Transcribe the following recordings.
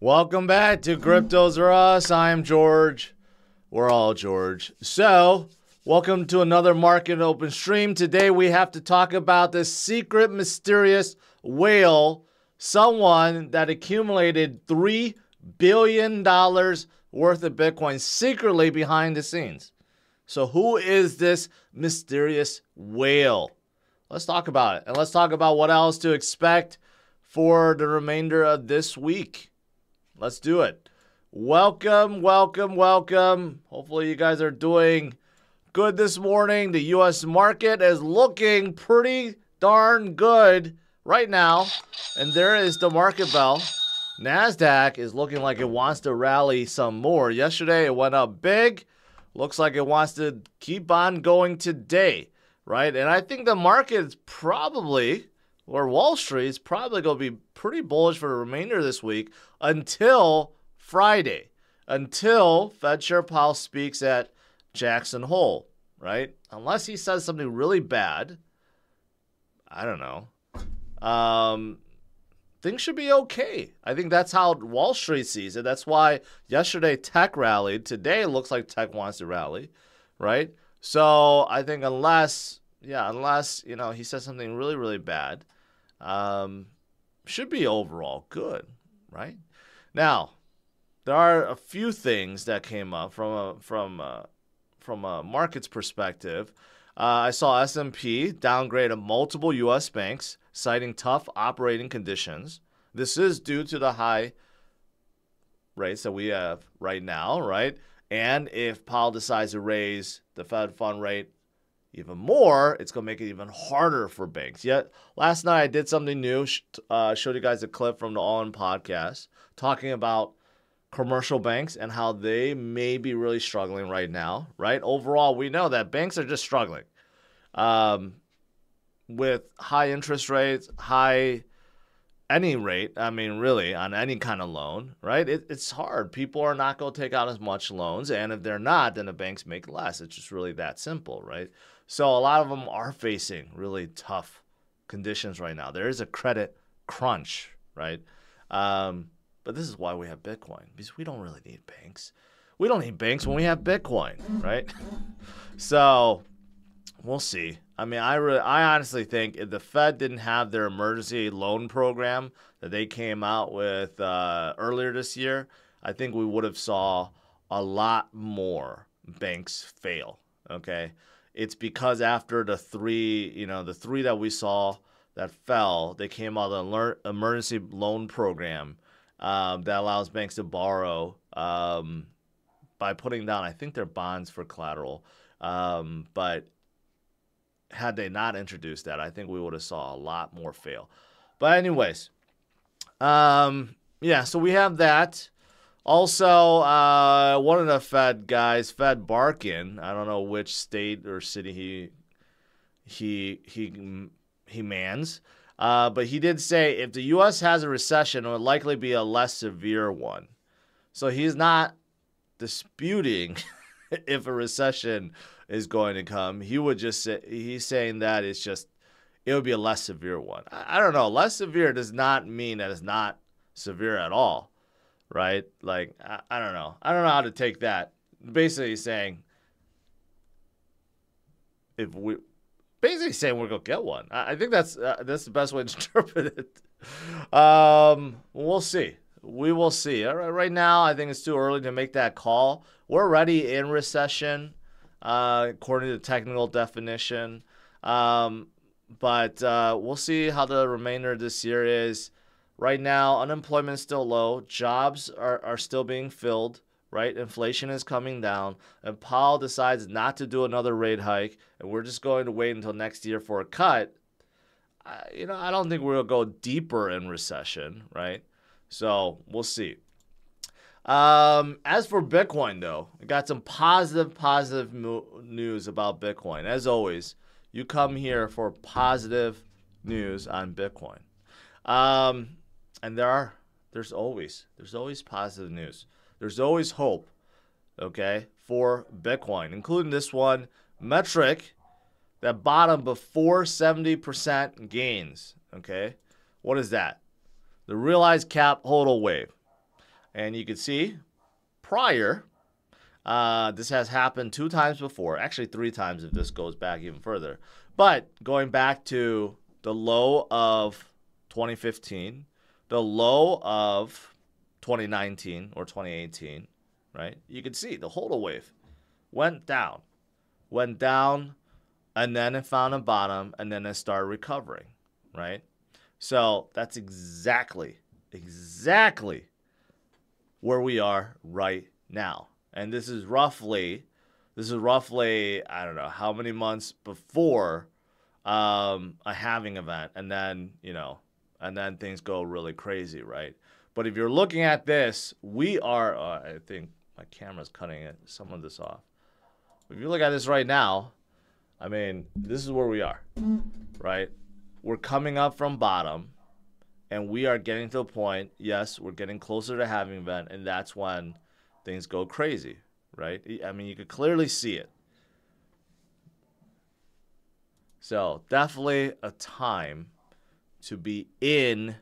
Welcome back to CryptosRus. I'm George. We're all George. So, welcome to another market open stream. Today we have to talk about this secret mysterious whale, someone that accumulated $3 billion worth of Bitcoin secretly behind the scenes. So who is this mysterious whale? Let's talk about it. And let's talk about what else to expect for the remainder of this week. Let's do it. Welcome, welcome, welcome. Hopefully you guys are doing good this morning. The U.S. market is looking pretty darn good right now. And there is the market bell. NASDAQ is looking like it wants to rally some more. Yesterday it went up big. Looks like it wants to keep on going today, right? And I think the market is probably, or Wall Street is probably going to be pretty bullish for the remainder of this week until Friday, until Fed Chair Powell speaks at Jackson Hole, right? Unless he says something really bad, I don't know. Things should be okay. I think that's how Wall Street sees it. That's why yesterday tech rallied. Today it looks like tech wants to rally, right? So I think unless you know, he says something really, really bad, should be overall good, right? Now, there are a few things that came up from a market's perspective. I saw S&P downgrade multiple U.S. banks, citing tough operating conditions. This is due to the high rates that we have right now, right? And if Powell decides to raise the Fed fund rate even more, it's going to make it even harder for banks. Yet, last night I did something new, showed you guys a clip from the All In podcast talking about commercial banks and how they may be really struggling right now, right? Overall, we know that banks are just struggling with high interest rates, any rate, I mean, really, on any kind of loan, right? It's hard. People are not going to take out as much loans, and if they're not, then the banks make less. It's just really that simple, right? So a lot of them are facing really tough conditions right now. There is a credit crunch, right? But this is why we have Bitcoin, because we don't really need banks. We don't need banks when we have Bitcoin, right? So we'll see. I mean, I honestly think if the Fed didn't have their emergency loan program that they came out with earlier this year, I think we would have saw a lot more banks fail, okay? It's because after the three that we saw that fell, they came out with an emergency loan program that allows banks to borrow by putting down, I think, their bonds for collateral. But had they not introduced that, I think we would have saw a lot more fail. But anyways, yeah, so we have that. Also, one of the Fed guys, Fed Barkin, I don't know which state or city he mans, but he did say if the U.S. has a recession, it would likely be a less severe one. So he's not disputing if a recession is going to come. He would just say, he's saying that it would be a less severe one. I don't know. Less severe does not mean that it's not severe at all, right? Like, I don't know. I don't know how to take that. Basically saying we're going to get one. I think that's the best way to interpret it. We'll see. We will see. Right now, I think it's too early to make that call. We're already in recession, according to the technical definition. But we'll see how the remainder of this year is. Right now, unemployment is still low. Jobs are still being filled, right? Inflation is coming down. And Powell decides not to do another rate hike, and we're just going to wait until next year for a cut. I don't think we'll go deeper in recession, right? So we'll see. As for Bitcoin, though, I got some positive news about Bitcoin. As always, you come here for positive news on Bitcoin. And there's always positive news. There's always hope, okay, for Bitcoin, including this one metric that bottomed before 70% gains, okay? What is that? The realized cap HODL wave. And you can see prior, this has happened 2 times before, actually 3 times if this goes back even further. But going back to the low of 2015, the low of 2019 or 2018, right? You can see the HODL wave went down, and then it found a bottom, and then it started recovering, right? So that's exactly where we are right now. And this is roughly, I don't know how many months before a halving event, and then, and then things go really crazy, right? But if you're looking at this, we are, I think my camera's cutting some of this off. If you look at this right now, I mean, this is where we are, right? We're coming up from bottom, and we are getting to a point, yes, we're getting closer to halving event, and that's when things go crazy, right? I mean, you could clearly see it. So definitely a time to be in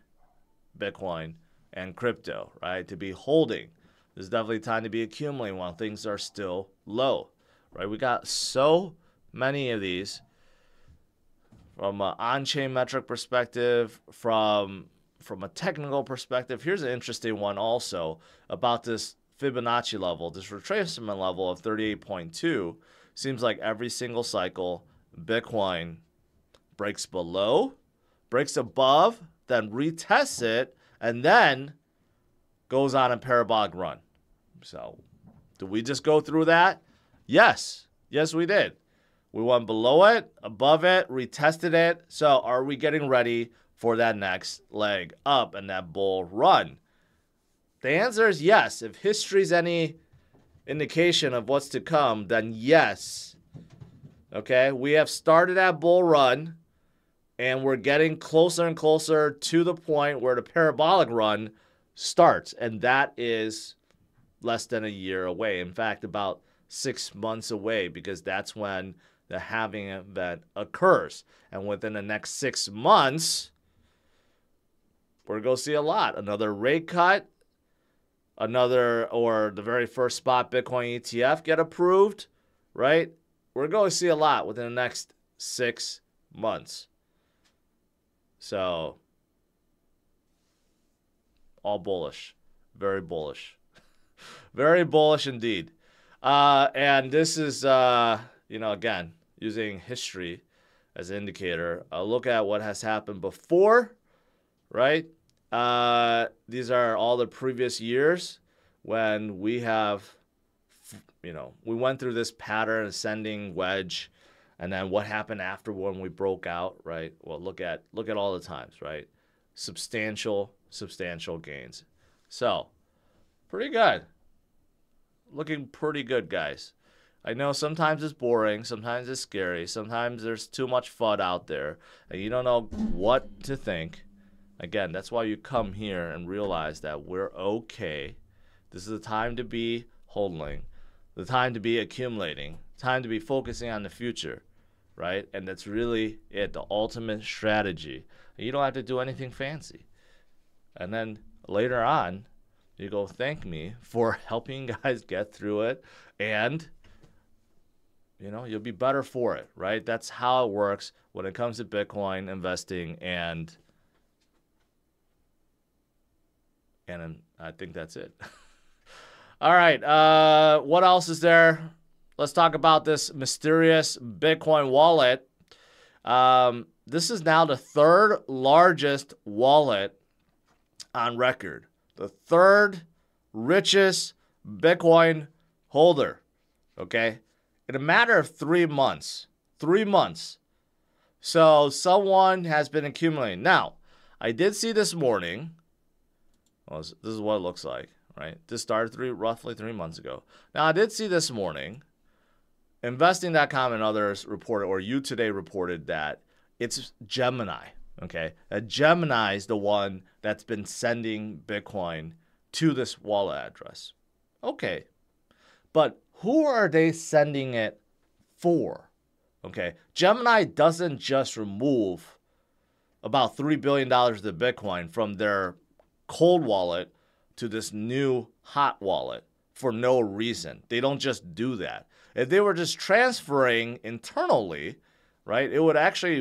Bitcoin and crypto, right? To be holding. There's definitely time to be accumulating while things are still low, right? We got so many of these from an on-chain metric perspective, from a technical perspective. Here's an interesting one also about this Fibonacci level, this retracement level of 38.2. Seems like every single cycle, Bitcoin breaks below, breaks above, then retests it, and then goes on a parabolic run. So, did we just go through that? Yes. Yes, we did. We went below it, above it, retested it. So, are we getting ready for that next leg up and that bull run? The answer is yes. If history's any indication of what's to come, then yes. Okay, we have started that bull run, and we're getting closer and closer to the point where the parabolic run starts, and that is less than a year away. In fact, about 6 months away, because that's when the halving event occurs. And within the next 6 months, we're going to see a lot. Another rate cut, or the very first spot Bitcoin ETF get approved, right? We're going to see a lot within the next 6 months. So, all bullish. Very bullish. Very bullish indeed. And this is, again, using history as an indicator. I'll look at what has happened before, right? These are all the previous years when we have, we went through this pattern ascending wedge, and then what happened after when we broke out, right? Well, look at all the times, right? Substantial gains. So, pretty good. Looking pretty good, guys. I know sometimes it's boring, sometimes it's scary, sometimes there's too much FUD out there, and you don't know what to think. Again, that's why you come here and realize that we're okay. This is the time to be holding, the time to be accumulating, time to be focusing on the future, right? And that's really it, the ultimate strategy. You don't have to do anything fancy. And then later on, you go thank me for helping guys get through it, and you'll be better for it, right? That's how it works when it comes to Bitcoin investing, and I think that's it. All right, what else is there? Let's talk about this mysterious Bitcoin wallet. This is now the 3rd largest wallet on record. The 3rd richest Bitcoin holder, okay? In a matter of 3 months. 3 months. So someone has been accumulating. Now, I did see this morning, this is what it looks like, right? This started roughly 3 months ago. Now, I did see this morning, Investing.com and others reported, or You Today reported, that it's Gemini, okay? Gemini is the one that's been sending Bitcoin to this wallet address. Okay, but who are they sending it for? Okay, Gemini doesn't just remove about $3 billion of Bitcoin from their cold wallet to this new hot wallet for no reason. They don't just do that. If they were just transferring internally, right, it would actually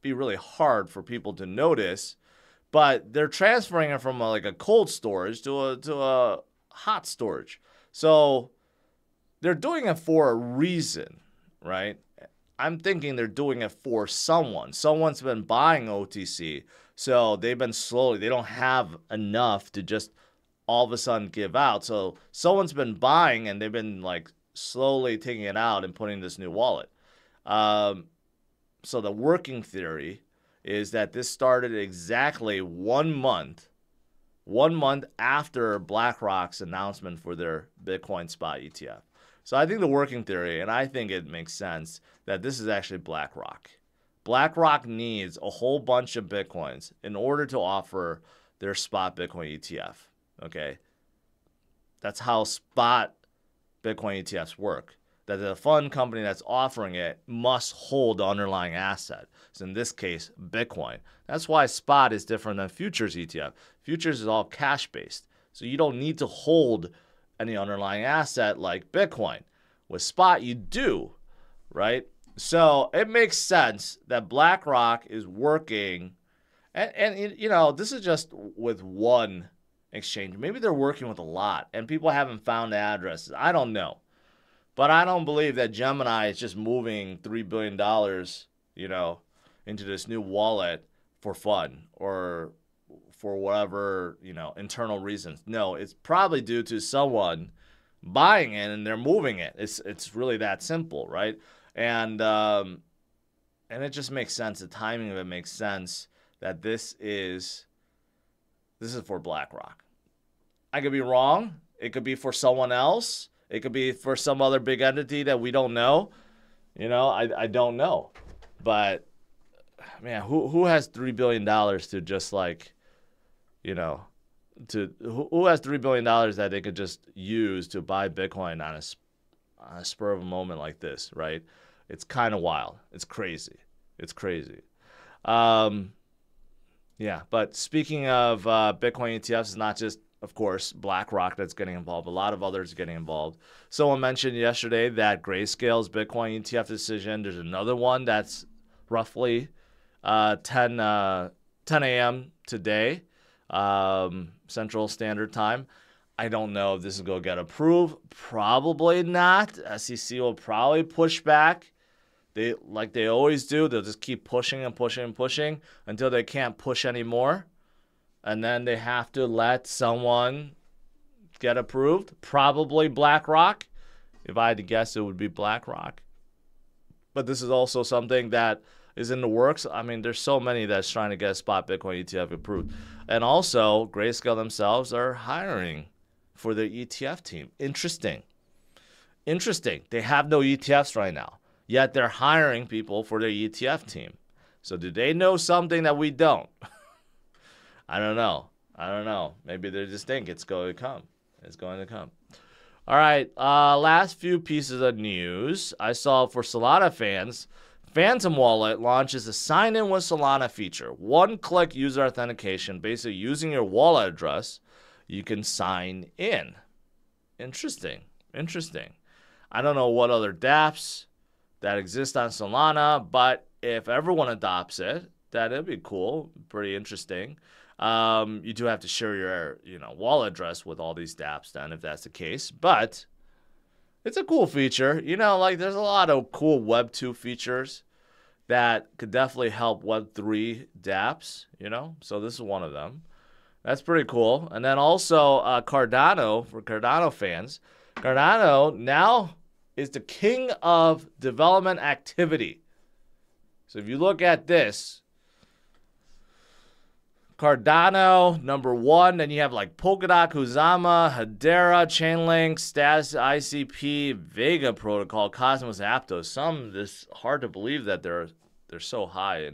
be really hard for people to notice. But they're transferring it from like a cold storage to a hot storage. So they're doing it for a reason, right? I'm thinking they're doing it for someone. Someone's been buying OTC. So they've been slowly, they don't have enough to just all of a sudden give out. So someone's been buying and they've been like slowly taking it out and putting this new wallet. So the working theory is that this started exactly 1 month after BlackRock's announcement for their Bitcoin spot ETF. So I think the working theory, and I think it makes sense, that this is actually BlackRock. BlackRock needs a whole bunch of Bitcoins in order to offer their spot Bitcoin ETF, okay? That's how spot Bitcoin ETFs work. That the fund company that's offering it must hold the underlying asset. So in this case, Bitcoin. That's why spot is different than futures ETF. Futures is all cash-based. So you don't need to hold any underlying asset like Bitcoin. With spot, you do, right? So it makes sense that BlackRock is working, and you know, this is just with one exchange. Maybe they're working with a lot, and people haven't found the addresses. I don't know. But I don't believe that Gemini is just moving $3 billion, you know, into this new wallet for fun or for whatever, you know, internal reasons. No, it's probably due to someone buying it and they're moving it. It's really that simple, right? And it just makes sense. The timing of it makes sense that this is for BlackRock. I could be wrong. It could be for someone else. It could be for some other big entity that we don't know. You know, I don't know. But, man, who has $3 billion to just like, you know, who has $3 billion that they could just use to buy Bitcoin on a spur of a moment like this, right? It's kind of wild. It's crazy. It's crazy. Yeah, but speaking of Bitcoin ETFs, it's not just, of course, BlackRock that's getting involved. A lot of others are getting involved. Someone mentioned yesterday that Grayscale's Bitcoin ETF decision. There's another one that's roughly 10 a.m. today, Central Standard Time. I don't know if this is going to get approved. Probably not. SEC will probably push back. Like they always do. They'll just keep pushing and pushing and pushing until they can't push anymore. And then they have to let someone get approved. Probably BlackRock. If I had to guess, it would be BlackRock. But this is also something that is in the works. I mean, there's so many that's trying to get a spot Bitcoin ETF approved. And also, Grayscale themselves are hiring for their ETF team. Interesting. They have no ETFs right now. Yet they're hiring people for their ETF team. So do they know something that we don't? I don't know. Maybe they just think it's going to come. All right. Last few pieces of news. I saw for Solana fans, Phantom Wallet launches a sign-in with Solana feature. One-click user authentication. Basically, using your wallet address, you can sign in. Interesting. I don't know what other dApps that exist on Solana, but if everyone adopts it, that'd be cool. Pretty interesting. You do have to share your, wallet address with all these dApps then, if that's the case. But it's a cool feature. Like there's a lot of cool Web 2 features that could definitely help Web 3 dApps, So this is one of them. That's pretty cool. And then also Cardano, for Cardano fans. Cardano now is the king of development activity. So if you look at this, Cardano, number one. Then you have like Polkadot, Kusama, Hedera, Chainlink, Status, ICP, Vega Protocol, Cosmos, Aptos. This hard to believe that they're so high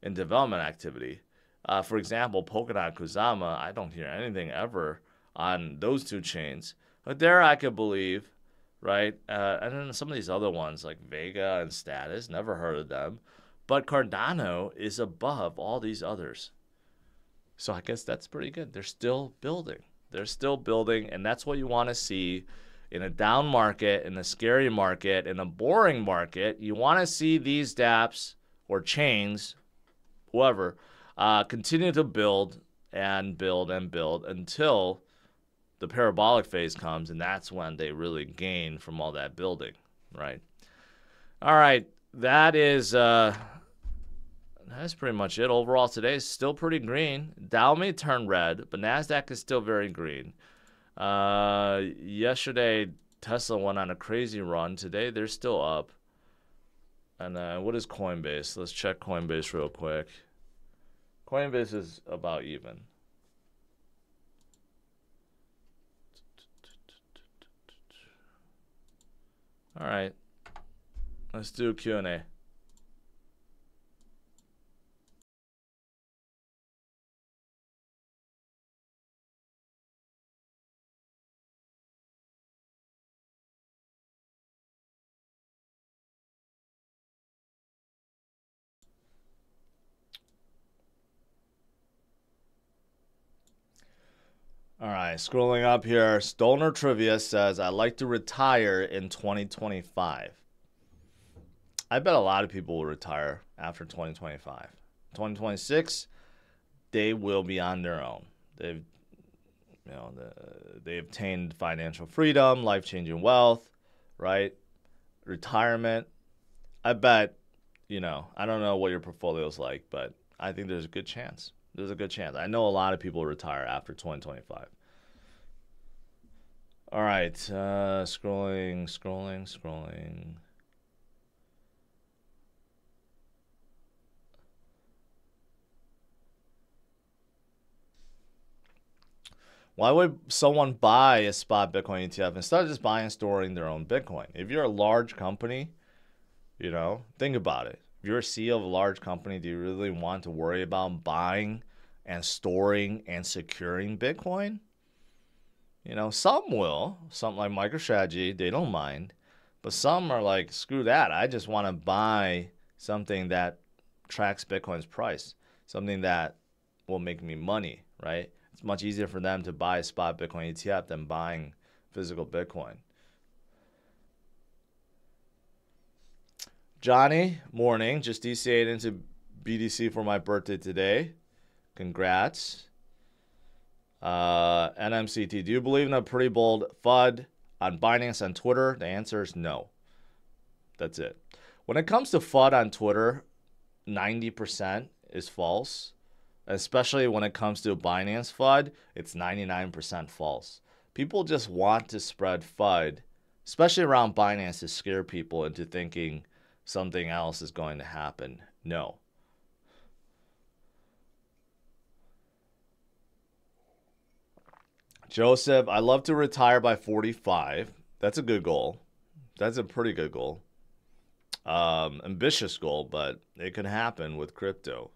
in development activity. For example, Polkadot, Kusama, I don't hear anything ever on those two chains. Hedera, I could believe, right? And then some of these other ones like Vega and Status, never heard of them. But Cardano is above all these others. So I guess that's pretty good. They're still building. They're still building, and that's what you want to see in a down market, in a scary market, in a boring market. You want to see these dApps or chains, whoever, continue to build and build and build until the parabolic phase comes, and that's when they really gain from all that building, right? All right, that's pretty much it. Overall, today is still pretty green. Dow may turn red, but NASDAQ is still very green. Yesterday, Tesla went on a crazy run. Today, they're still up. And what is Coinbase? Let's check Coinbase real quick. Coinbase is about even. All right, let's do Q&A. All right, scrolling up here, Stoner Trivia says, I'd like to retire in 2025. I bet a lot of people will retire after 2025. 2026, they will be on their own. They've they obtained financial freedom, life-changing wealth, right? Retirement. I bet, I don't know what your portfolio is like, but I think there's a good chance. There's a good chance. I know a lot of people retire after 2025. All right, scrolling. Why would someone buy a spot Bitcoin ETF instead of just buying and storing their own Bitcoin? If you're a large company, think about it. If you're a CEO of a large company, do you really want to worry about buying and storing and securing Bitcoin? Some will. Some like MicroStrategy, they don't mind. But some are like, screw that. I just want to buy something that tracks Bitcoin's price, something that will make me money, right? It's much easier for them to buy a spot Bitcoin ETF than buying physical Bitcoin. Johnny, morning. Just DCA'd into BDC for my birthday today. Congrats. NMCT, do you believe in a pretty bold FUD on Binance and Twitter? The answer is no. That's it. When it comes to FUD on Twitter, 90% is false. Especially when it comes to Binance FUD, it's 99% false. People just want to spread FUD, especially around Binance, to scare people into thinking something else is going to happen. No. Joseph, I love to retire by 45. That's a good goal. That's a pretty good goal. Ambitious goal, but it can happen with crypto.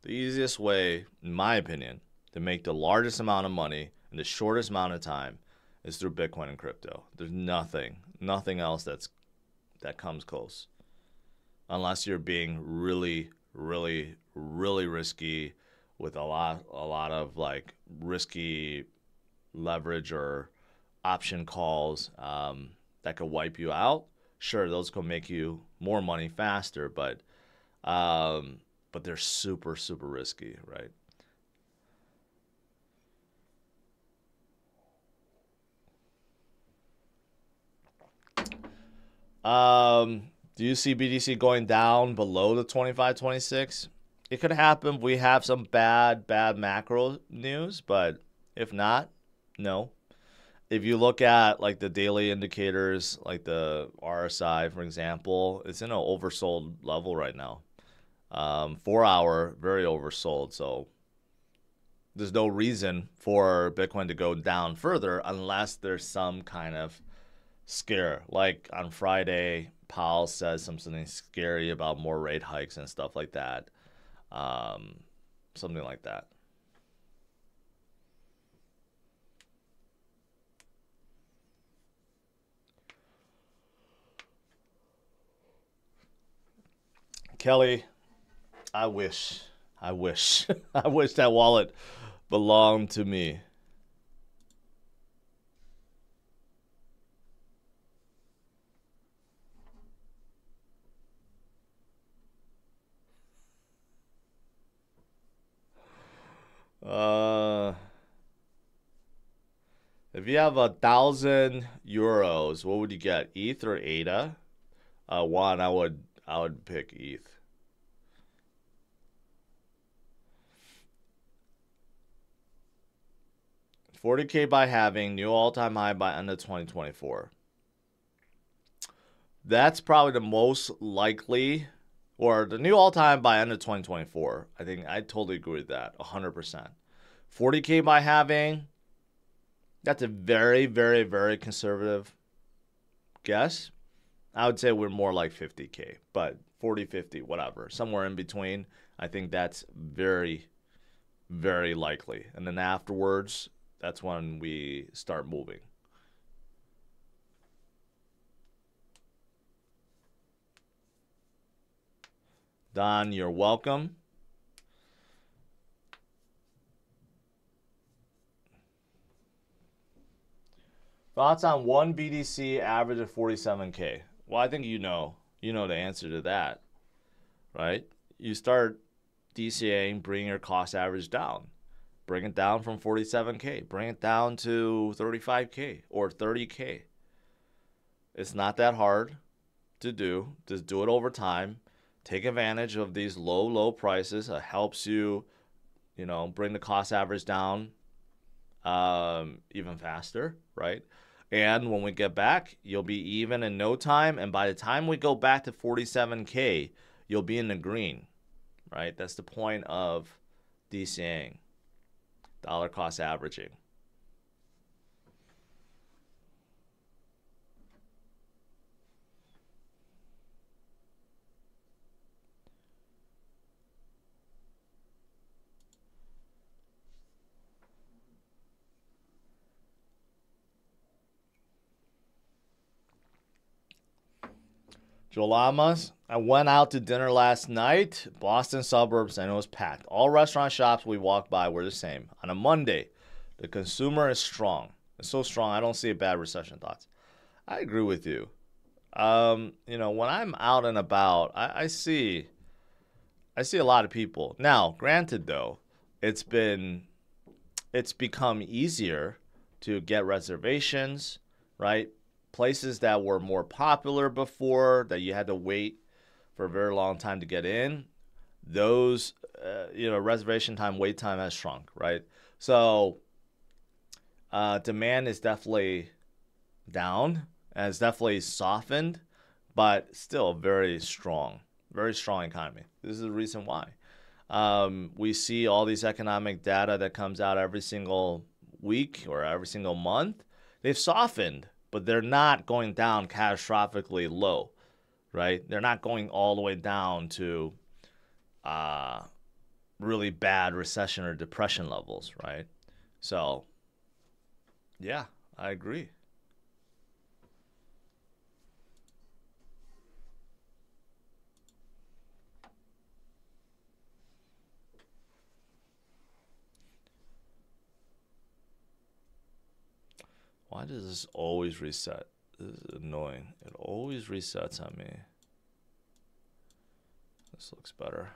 The easiest way, in my opinion, to make the largest amount of money in the shortest amount of time is through Bitcoin and crypto. There's nothing else that comes close. Unless you're being really, really, really risky with a lot of like risky leverage or option calls that could wipe you out. Sure, those can make you more money faster, but they're super, super risky, right? Do you see BTC going down below the 25, 26? It could happen. We have some bad macro news, but if not, no. If you look at like the daily indicators, like the RSI, for example, it's in an oversold level right now. 4 hour, very oversold. So there's no reason for Bitcoin to go down further unless there's some kind of scare. Like on Friday, Powell says something scary about more rate hikes and stuff like that. Something like that. Kelly, I wish I wish that wallet belong to me. If you have 1,000 euros, what would you get? ETH or ADA? One, I would pick ETH. $40K by halving, new all-time high by end of 2024. That's probably the most likely, or the new all-time by end of 2024. I think I totally agree with that, 100%. 40K by halving, that's a very, very, very conservative guess. I would say we're more like 50K, but 40, 50, whatever. Somewhere in between, I think that's very, very likely. And then afterwards, that's when we start moving. Don, you're welcome. Thoughts on one BTC average of 47K? Well, I think you know the answer to that, right? You start DCAing, bring your cost average down. Bring it down from 47K. Bring it down to 35K or 30K. It's not that hard to do. Just do it over time. Take advantage of these low prices. It helps you, bring the cost average down even faster, right? And when we get back, you'll be even in no time. And by the time we go back to 47K, you'll be in the green, right? That's the point of DCAing. Dollar cost averaging. Jolamas, I went out to dinner last night. Boston suburbs, and it was packed. All restaurant shops we walked by were the same. On a Monday, the consumer is strong. It's so strong, I don't see a bad recession thoughts. I agree with you. When I'm out and about, I see a lot of people. Now, granted though, it's become easier to get reservations, right? Places that were more popular before, that you had to wait for a very long time to get in, those, reservation time, wait time has shrunk, right? So demand is definitely down, and it's definitely softened, but still very strong economy. This is the reason why. We see all these economic data that comes out every single week or every single month. They've softened, but they're not going down catastrophically low, right? They're not going all the way down to really bad recession or depression levels, right? So, yeah, I agree. Why does this always reset? This is annoying. It always resets on me. This looks better.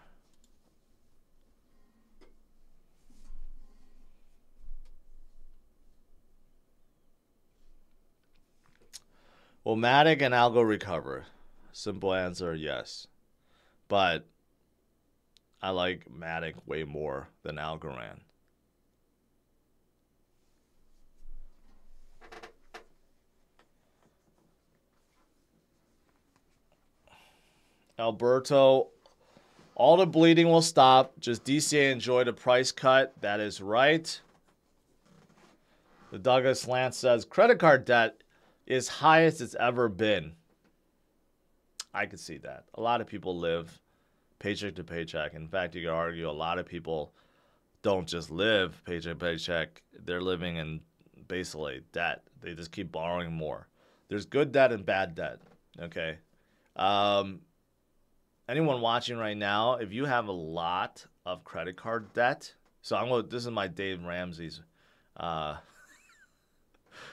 Will Matic and Algo recover? Simple answer, yes. But I like Matic way more than Algorand. Alberto, all the bleeding will stop. Just DCA enjoy the price cut. That is right. The Douglas Lance says credit card debt is highest it's ever been. I could see that. A lot of people live paycheck to paycheck. In fact, you could argue a lot of people don't just live paycheck to paycheck. They're living in basically debt. They just keep borrowing more. There's good debt and bad debt. Okay. Anyone watching right now, if you have a lot of credit card debt, So this is my Dave Ramsey's.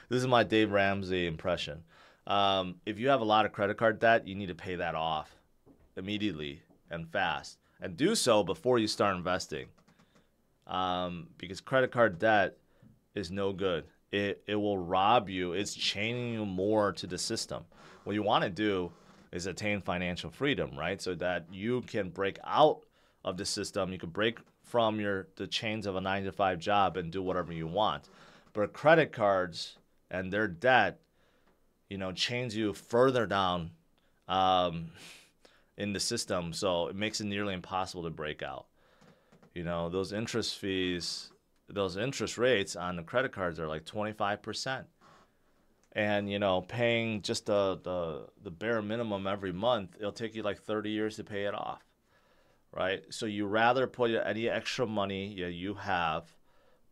This is my Dave Ramsey impression. If you have a lot of credit card debt, you need to pay that off immediately and fast, and do so before you start investing. Because credit card debt is no good. It will rob you. It's chaining you more to the system. What you want to do is attain financial freedom, right? So that you can break out of the system. You can break from the chains of a 9-to-5 job and do whatever you want. But credit cards and their debt, chains you further down in the system. So it makes it nearly impossible to break out. Those interest fees, those interest rates on the credit cards are like 25%. And, paying just the bare minimum every month, it'll take you like 30 years to pay it off, right? So you rather put any extra money you have,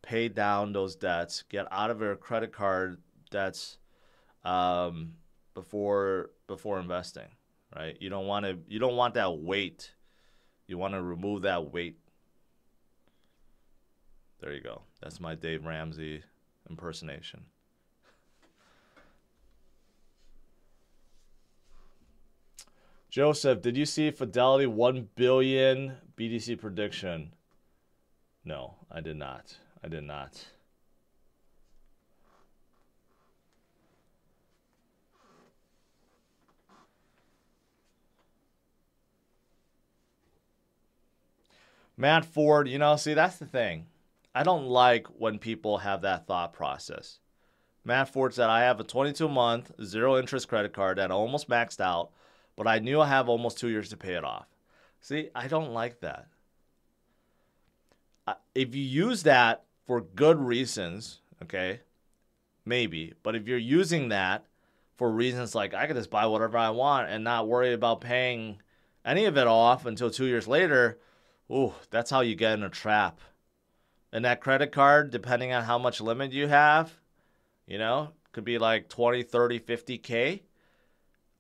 pay down those debts, get out of your credit card debts before investing, right? You don't want that weight. You want to remove that weight. There you go. That's my Dave Ramsey impersonation. Joseph, did you see Fidelity 1 billion BTC prediction? No, I did not. I did not. Matt Ford, see, that's the thing. I don't like when people have that thought process. Matt Ford said, I have a 22-month, zero-interest credit card that almost maxed out, but I knew I have almost 2 years to pay it off. See, I don't like that. If you use that for good reasons, okay, maybe. But if you're using that for reasons like I could just buy whatever I want and not worry about paying any of it off until 2 years later, ooh, that's how you get in a trap. And that credit card, depending on how much limit you have, could be like 20, 30, 50K.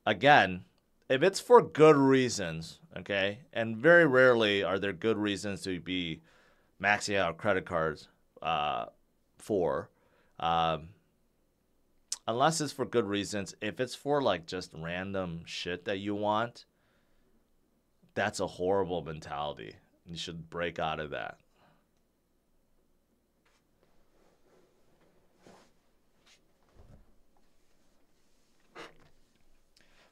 Again, if it's for good reasons, okay, and very rarely are there good reasons to be maxing out credit cards unless it's for good reasons. If it's for like just random shit that you want, that's a horrible mentality. You should break out of that.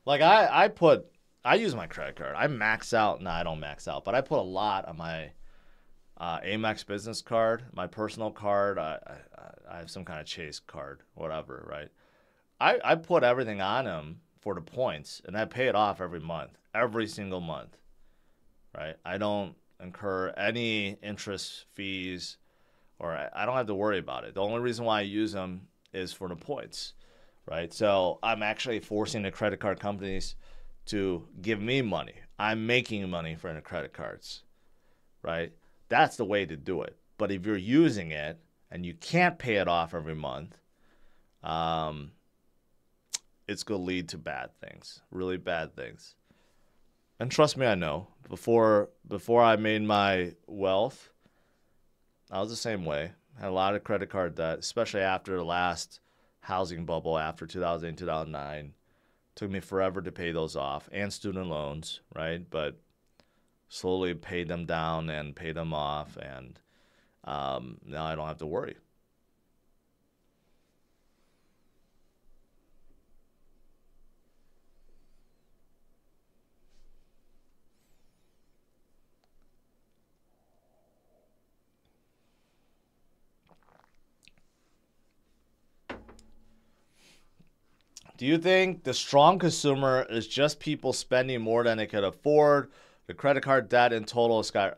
Like I use my credit card. I max out. No, I don't max out, but I put a lot on my Amex business card, my personal card. I have some kind of Chase card, whatever, right? I put everything on them for the points, and I pay it off every month, every single month, right? I don't incur any interest fees, or I don't have to worry about it. The only reason why I use them is for the points, right? So I'm actually forcing the credit card companies to give me money. I'm making money for the credit cards, right? That's the way to do it. But if you're using it and you can't pay it off every month, it's going to lead to bad things, really bad things. And trust me, I know. Before I made my wealth, I was the same way. Had a lot of credit card debt, especially after the last housing bubble after 2008, 2009. Took me forever to pay those off, and student loans, right? But slowly paid them down and paid them off, and now I don't have to worry. Do you think the strong consumer is just people spending more than they could afford? The credit card debt in total is I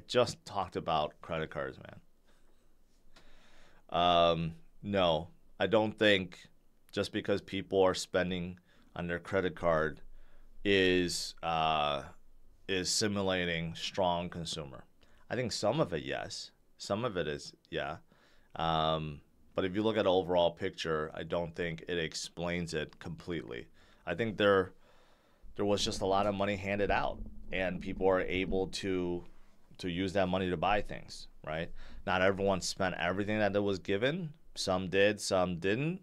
just talked about credit cards, man. No, I don't think just because people are spending on their credit card is simulating strong consumer. I think some of it, yes. Some of it is, yeah. But if you look at the overall picture, I don't think it explains it completely. I think there was just a lot of money handed out, and people are able to use that money to buy things, right? Not everyone spent everything that was given. Some did, some didn't.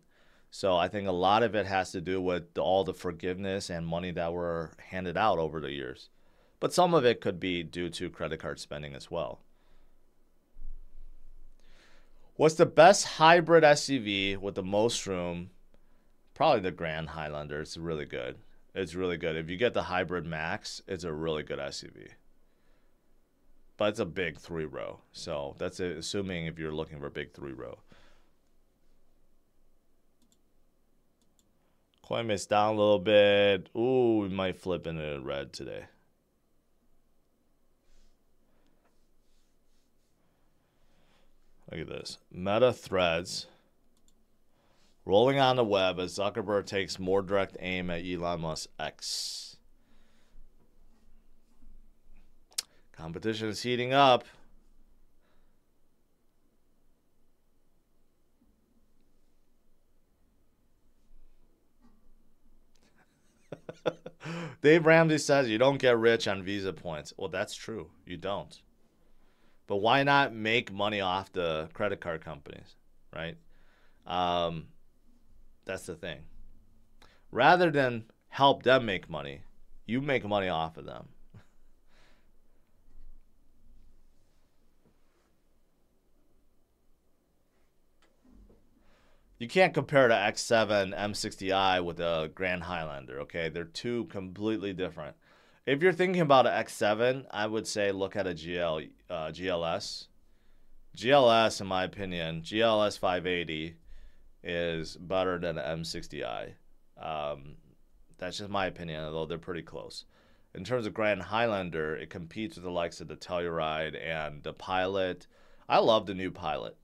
So I think a lot of it has to do with all the forgiveness and money that were handed out over the years. But some of it could be due to credit card spending as well. What's the best hybrid SUV with the most room? Probably the Grand Highlander. It's really good. It's really good. If you get the Hybrid Max, it's a really good SUV. But it's a big 3-row. So that's assuming if you're looking for a big 3-row. Coinbase down a little bit. Ooh, we might flip into red today. Look at this. Meta Threads rolling on the web as Zuckerberg takes more direct aim at Elon Musk X. Competition is heating up. Dave Ramsey says you don't get rich on Visa points. Well, that's true. You don't. But why not make money off the credit card companies, right? That's the thing. Rather than help them make money, you make money off of them. You can't compare the X7 M60i with a Grand Highlander, okay? They're two completely different. If you're thinking about an X7, I would say look at a GLS. GLS, in my opinion, GLS 580 is better than an M60i. That's just my opinion, although they're pretty close. In terms of Grand Highlander, it competes with the likes of the Telluride and the Pilot. I love the new Pilot.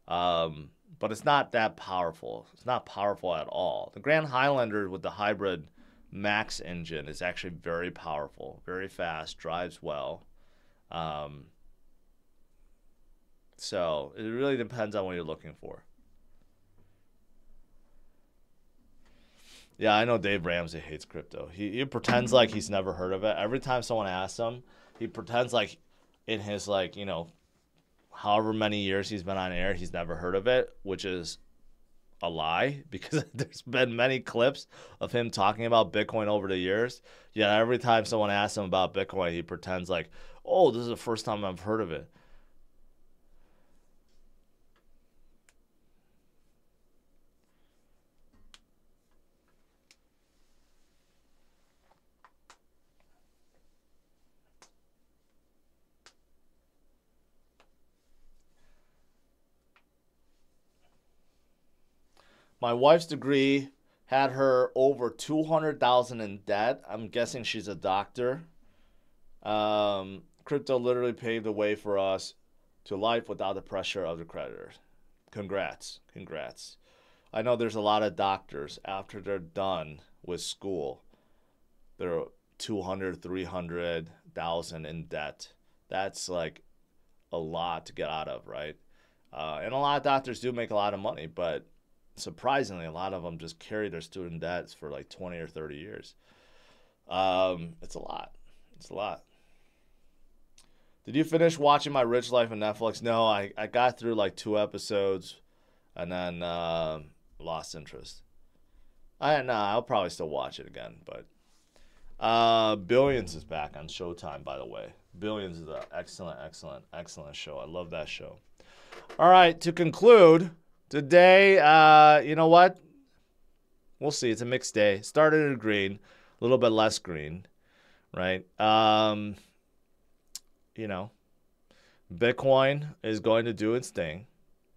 But it's not that powerful. It's not powerful at all. The Grand Highlander with the hybrid Max engine is actually very powerful, very fast, drives well. So it really depends on what you're looking for. Yeah, I know Dave Ramsey hates crypto. He pretends like he's never heard of it. Every time someone asks him, he pretends like in his, like, you know, however many years he's been on air, he's never heard of it, which is a lie, because there's been many clips of him talking about Bitcoin over the years. Yeah, every time someone asks him about Bitcoin, he pretends like, oh, this is the first time I've heard of it. My wife's degree had her over $200,000 in debt. I'm guessing she's a doctor. Crypto literally paved the way for us to life without the pressure of the creditors. Congrats. Congrats. I know there's a lot of doctors, after they're done with school, they're 200, 300,000 in debt. That's like a lot to get out of, right? And a lot of doctors do make a lot of money, but surprisingly, a lot of them just carry their student debts for like 20 or 30 years. It's a lot. It's a lot. Did you finish watching My Rich Life on Netflix? No, I got through like 2 episodes and then lost interest. I'll probably still watch it again, but Billions is back on Showtime, by the way. Billions is an excellent show. I love that show. All right, to conclude, today, you know what? We'll see. It's a mixed day. Started in green, a little bit less green, right? You know, Bitcoin is going to do its thing,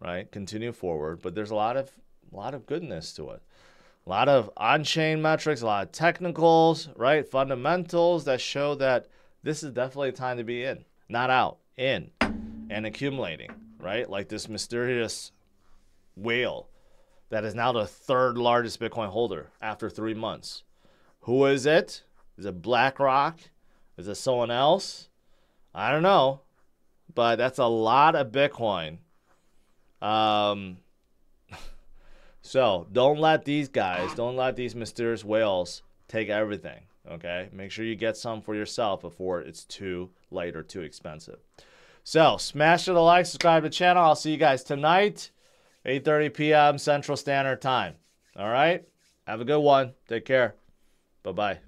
right? Continue forward, but there's a lot of goodness to it. A lot of on-chain metrics, a lot of technicals, right? Fundamentals that show that this is definitely a time to be in, not out, in, and accumulating, right? Like this mysterious whale that is now the 3rd largest Bitcoin holder after 3 months. Who is it? Is it BlackRock? Is it someone else? I don't know, but that's a lot of Bitcoin. So don't let these guys, don't let these mysterious whales take everything, okay? Make sure you get some for yourself before it's too late or too expensive. So smash the like, subscribe to the channel. I'll see you guys tonight, 8:30 p.m. Central Standard Time. All right? Have a good one. Take care. Bye-bye.